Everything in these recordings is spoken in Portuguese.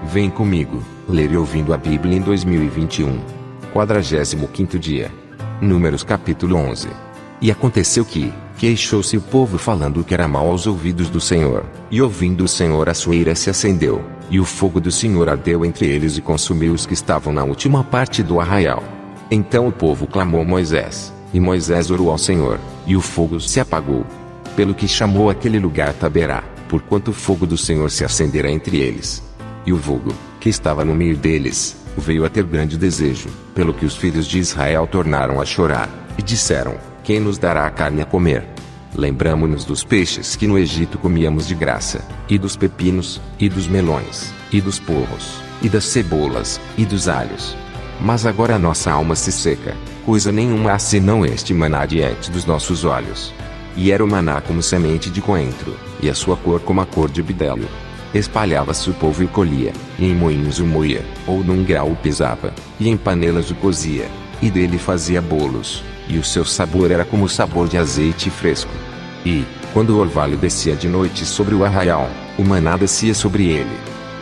Vem comigo, ler e ouvindo a Bíblia em 2021. 45º dia. Números capítulo 11. E aconteceu que, queixou-se o povo falando que era mal aos ouvidos do Senhor, e ouvindo o Senhor a sua ira se acendeu, e o fogo do Senhor ardeu entre eles e consumiu os que estavam na última parte do arraial. Então o povo clamou a Moisés, e Moisés orou ao Senhor, e o fogo se apagou. Pelo que chamou aquele lugar Taberá, porquanto o fogo do Senhor se acendera entre eles. E o vulgo, que estava no meio deles, veio a ter grande desejo, pelo que os filhos de Israel tornaram a chorar, e disseram: quem nos dará a carne a comer? Lembramo-nos dos peixes que no Egito comíamos de graça, e dos pepinos, e dos melões, e dos porros, e das cebolas, e dos alhos. Mas agora a nossa alma se seca, coisa nenhuma há senão este maná diante dos nossos olhos. E era o maná como semente de coentro, e a sua cor como a cor de bidélio. Espalhava-se o povo e o colhia, e em moinhos o moía, ou num grau o pisava, e em panelas o cozia, e dele fazia bolos, e o seu sabor era como o sabor de azeite fresco. E, quando o orvalho descia de noite sobre o arraial, o maná descia sobre ele.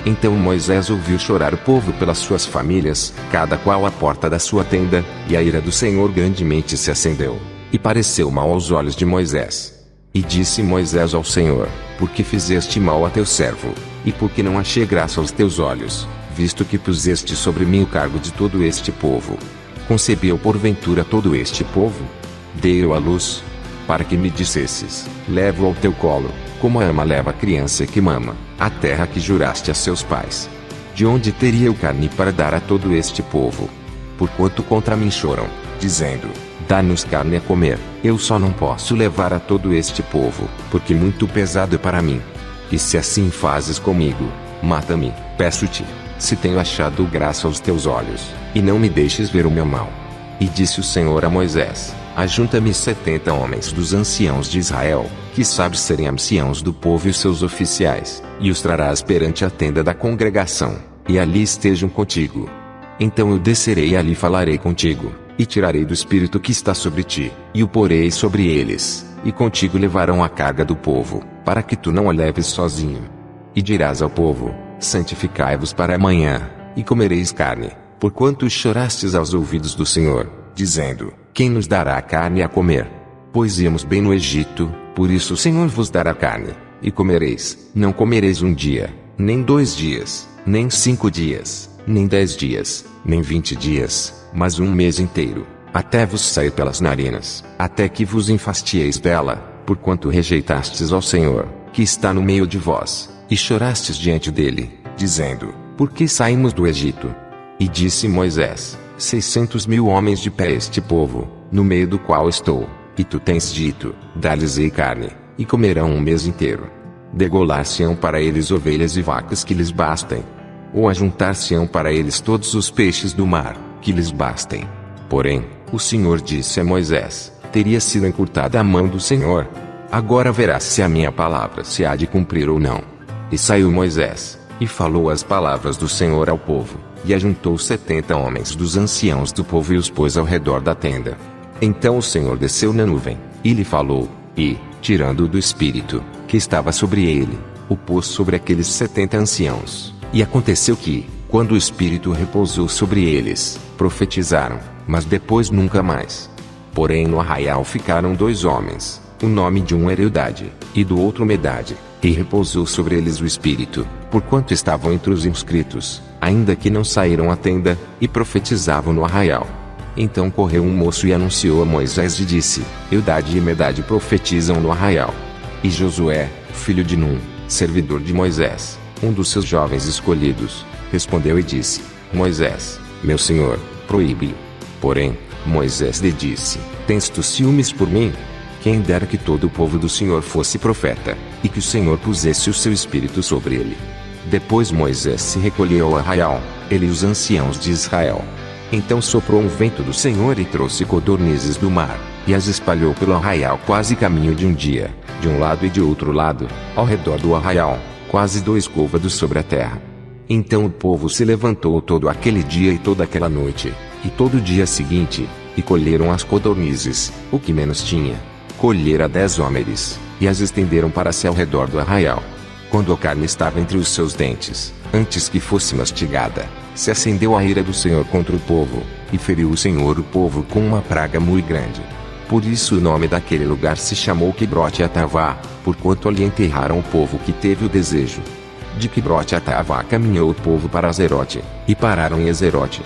Então Moisés ouviu chorar o povo pelas suas famílias, cada qual à porta da sua tenda, e a ira do Senhor grandemente se acendeu, e pareceu mal aos olhos de Moisés. E disse Moisés ao Senhor: por que fizeste mal a teu servo, e por que não achei graça aos teus olhos, visto que puseste sobre mim o cargo de todo este povo? Concebi eu porventura todo este povo? Dei-o à luz, para que me dissesses: levo ao teu colo, como a ama leva a criança que mama, a terra que juraste a seus pais. De onde teria eu carne para dar a todo este povo? Porquanto contra mim choram, dizendo: dá-nos carne a comer. Eu só não posso levar a todo este povo, porque muito pesado é para mim. E se assim fazes comigo, mata-me, peço-te, se tenho achado graça aos teus olhos, e não me deixes ver o meu mal. E disse o Senhor a Moisés: ajunta-me 70 homens dos anciãos de Israel, que sabes serem anciãos do povo e os seus oficiais, e os trarás perante a tenda da congregação, e ali estejam contigo. Então eu descerei e ali falarei contigo, e tirarei do espírito que está sobre ti, e o porei sobre eles, e contigo levarão a carga do povo, para que tu não a leves sozinho. E dirás ao povo: santificai-vos para amanhã, e comereis carne, porquanto chorastes aos ouvidos do Senhor, dizendo: quem nos dará a carne a comer? Pois íamos bem no Egito, por isso o Senhor vos dará carne, e comereis. Não comereis um dia, nem 2 dias, nem 5 dias, nem 10 dias, nem 20 dias, mas 1 mês inteiro, até vos sair pelas narinas, até que vos enfastieis dela, porquanto rejeitastes ao Senhor, que está no meio de vós, e chorastes diante dele, dizendo: por que saímos do Egito? E disse Moisés: 600.000 homens de pé este povo, no meio do qual estou, e tu tens dito: dá-lhes-ei carne, e comerão 1 mês inteiro. Degolar-se-ão para eles ovelhas e vacas que lhes bastem, ou ajuntar-se-ão para eles todos os peixes do mar, que lhes bastem. Porém, o Senhor disse a Moisés: teria sido encurtada a mão do Senhor. Agora verás se a minha palavra se há de cumprir ou não. E saiu Moisés, e falou as palavras do Senhor ao povo, e ajuntou 70 homens dos anciãos do povo e os pôs ao redor da tenda. Então o Senhor desceu na nuvem, e lhe falou, e, tirando-o do espírito, que estava sobre ele, o pôs sobre aqueles 70 anciãos. E aconteceu que, quando o Espírito repousou sobre eles, profetizaram, mas depois nunca mais. Porém no arraial ficaram 2 homens, o nome de um era Eldade, e do outro Medade, e repousou sobre eles o Espírito, porquanto estavam entre os inscritos, ainda que não saíram à tenda, e profetizavam no arraial. Então correu um moço e anunciou a Moisés e disse: Eldade e Medade profetizam no arraial. E Josué, filho de Num, servidor de Moisés, um dos seus jovens escolhidos, respondeu e disse: Moisés, meu senhor, proíbe-o. Porém, Moisés lhe disse: tens tu ciúmes por mim? Quem dera que todo o povo do Senhor fosse profeta, e que o Senhor pusesse o seu espírito sobre ele. Depois Moisés se recolheu ao arraial, ele e os anciãos de Israel. Então soprou um vento do Senhor e trouxe codornizes do mar, e as espalhou pelo arraial quase caminho de um dia, de um lado e de outro lado, ao redor do arraial, quase 2 côvados sobre a terra. Então o povo se levantou todo aquele dia e toda aquela noite, e todo o dia seguinte, e colheram as codornizes, o que menos tinha. Colhera 10 hómeres, e as estenderam para si ao redor do arraial. Quando a carne estava entre os seus dentes, Antes que fosse mastigada, se acendeu a ira do Senhor contra o povo, e feriu o Senhor o povo com uma praga muito grande. Por isso o nome daquele lugar se chamou Quibrote-Atavá, porquanto ali enterraram o povo que teve o desejo. De Quibrote-Atavá caminhou o povo para Azerote, e pararam em Azerote.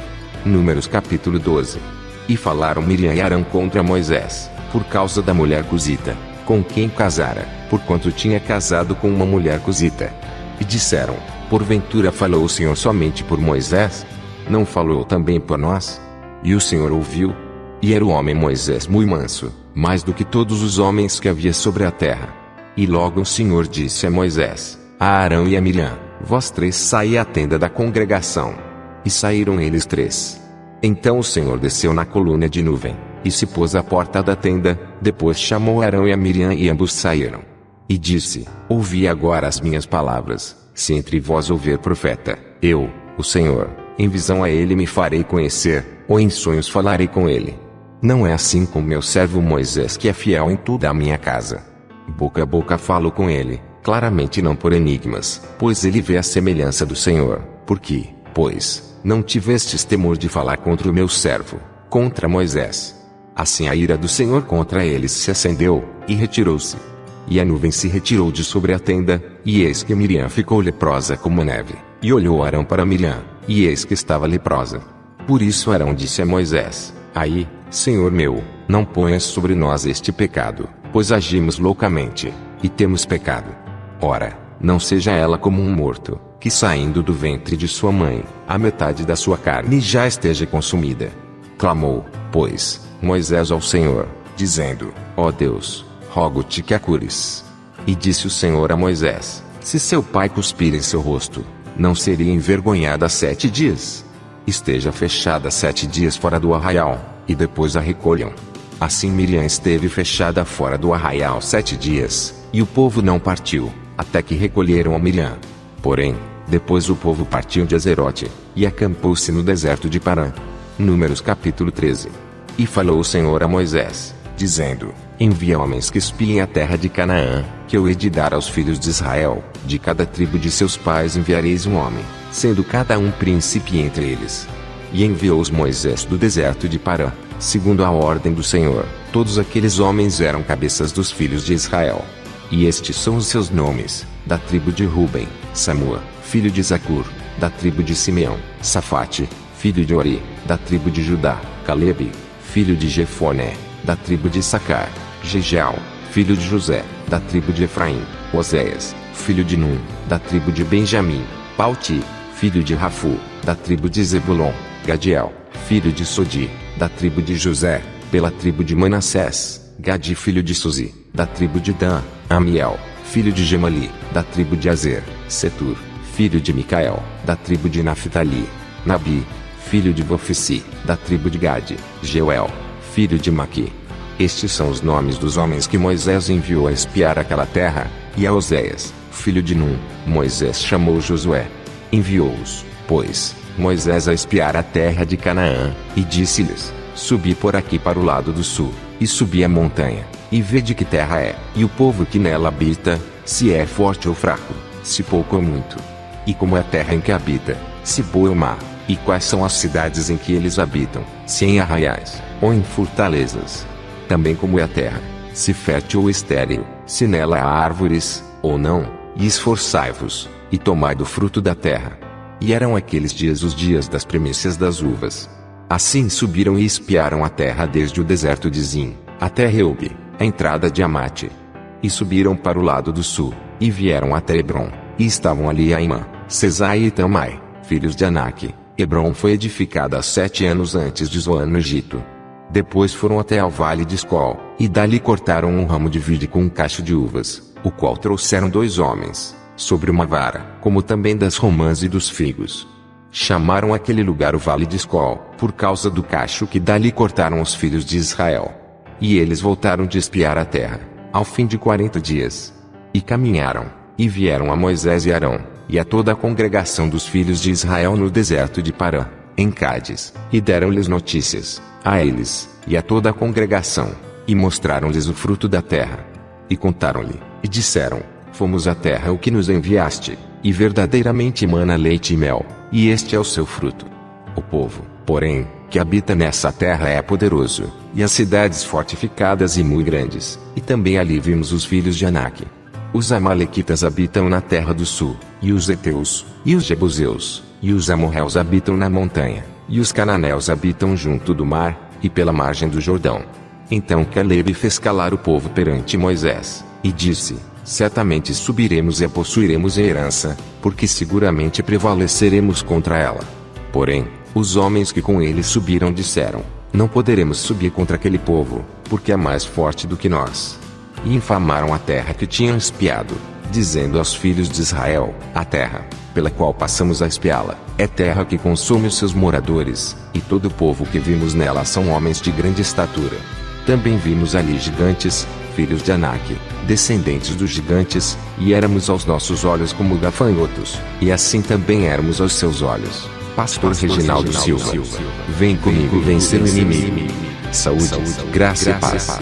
Números capítulo 12. E falaram Miriam e Arão contra Moisés, por causa da mulher cusita, com quem casara, porquanto tinha casado com uma mulher cusita. E disseram: porventura falou o Senhor somente por Moisés? Não falou também por nós? E o Senhor ouviu. E era o homem Moisés muito manso, mais do que todos os homens que havia sobre a terra. E logo o Senhor disse a Moisés, a Arão e a Miriam: vós três saí à tenda da congregação. E saíram eles três. Então o Senhor desceu na coluna de nuvem, e se pôs à porta da tenda, depois chamou Arão e a Miriam e ambos saíram. E disse: ouvi agora as minhas palavras, se entre vós houver profeta, eu, o Senhor, em visão a ele me farei conhecer, ou em sonhos falarei com ele. Não é assim com meu servo Moisés, que é fiel em toda a minha casa. Boca a boca falo com ele, claramente não por enigmas, pois ele vê a semelhança do Senhor. Por que, pois, não tivestes temor de falar contra o meu servo, contra Moisés? Assim a ira do Senhor contra eles se acendeu, e retirou-se. E a nuvem se retirou de sobre a tenda, e eis que Miriam ficou leprosa como neve. E olhou Arão para Miriam, e eis que estava leprosa. Por isso Arão disse a Moisés: aí, Senhor meu, não ponhas sobre nós este pecado, pois agimos loucamente, e temos pecado. Ora, não seja ela como um morto, que saindo do ventre de sua mãe, a metade da sua carne já esteja consumida. Clamou, pois, Moisés ao Senhor, dizendo: ó Deus, rogo-te que a cures. E disse o Senhor a Moisés: se seu pai cuspir em seu rosto, não seria envergonhada 7 dias? Esteja fechada 7 dias fora do arraial, e depois a recolham. Assim Miriam esteve fechada fora do arraial 7 dias, e o povo não partiu, até que recolheram a Miriam. Porém, depois o povo partiu de Azerote, e acampou-se no deserto de Parã. Números capítulo 13. E falou o Senhor a Moisés, dizendo: envia homens que espiem a terra de Canaã, que eu hei de dar aos filhos de Israel. De cada tribo de seus pais enviareis um homem, sendo cada um príncipe entre eles. E enviou-os Moisés do deserto de Parã, segundo a ordem do Senhor. Todos aqueles homens eram cabeças dos filhos de Israel. E estes são os seus nomes: da tribo de Ruben, Samua, filho de Zacur; da tribo de Simeão, Safate, filho de Ori; da tribo de Judá, Calebe, filho de Jefoné; da tribo de Issacar, Jegiel, filho de José; da tribo de Efraim, Oséias, filho de Num; da tribo de Benjamim, Palti, filho de Rafu; da tribo de Zebulon, Gadiel, filho de Sodi; da tribo de José, pela tribo de Manassés, Gadi, filho de Suzi; da tribo de Dan, Amiel, filho de Gemali; da tribo de Azer, Setur, filho de Micael; da tribo de Naphtali, Nabi, filho de Bofissi; da tribo de Gade, Jeuel, filho de Maqui. Estes são os nomes dos homens que Moisés enviou a espiar aquela terra. E a Oséias, filho de Num, Moisés chamou Josué. Enviou-os, pois, Moisés a espiar a terra de Canaã, e disse-lhes: subi por aqui para o lado do sul, e subi a montanha, e vede que terra é, e o povo que nela habita, se é forte ou fraco, se pouco ou muito. E como é a terra em que habita, se boa ou má, e quais são as cidades em que eles habitam, se em arraiais, ou em fortalezas. Também como é a terra, se fértil ou estéril, se nela há árvores, ou não, e esforçai-vos, e tomai do fruto da terra. E eram aqueles dias os dias das primícias das uvas. Assim subiram e espiaram a terra desde o deserto de Zim, até Reob, a entrada de Amate. E subiram para o lado do sul, e vieram até Hebron, e estavam ali Aimã, Sesai e Tamai, filhos de Anak. Hebron foi edificada 7 anos antes de Zoan no Egito. Depois foram até ao vale de Escol, e dali cortaram um ramo de vide com um cacho de uvas, o qual trouxeram 2 homens, sobre uma vara, como também das romãs e dos figos. Chamaram aquele lugar o vale de Escol, por causa do cacho que dali cortaram os filhos de Israel. E eles voltaram de espiar a terra, ao fim de 40 dias. E caminharam, e vieram a Moisés e Arão, e a toda a congregação dos filhos de Israel no deserto de Parã, em Cádiz, e deram-lhes notícias, a eles, e a toda a congregação, e mostraram-lhes o fruto da terra. E contaram-lhe, e disseram: fomos à terra o que nos enviaste, e verdadeiramente mana leite e mel, e este é o seu fruto. O povo, porém, que habita nessa terra é poderoso, e as cidades fortificadas e muito grandes, e também ali vimos os filhos de Anak. Os amalequitas habitam na terra do sul, e os heteus, e os jebuseus, e os amorreus habitam na montanha, e os cananeus habitam junto do mar, e pela margem do Jordão. Então Caleb fez calar o povo perante Moisés, e disse: certamente subiremos e a possuiremos em herança, porque seguramente prevaleceremos contra ela. Porém, os homens que com ele subiram disseram: não poderemos subir contra aquele povo, porque é mais forte do que nós. E infamaram a terra que tinham espiado, dizendo aos filhos de Israel: a terra, pela qual passamos a espiá-la, é terra que consome os seus moradores, e todo o povo que vimos nela são homens de grande estatura. Também vimos ali gigantes, filhos de Anak, descendentes dos gigantes, e éramos aos nossos olhos como gafanhotos, e assim também éramos aos seus olhos. Pastor Reginaldo Silva. Vem comigo vencer o inimigo. Saúde, graça e paz.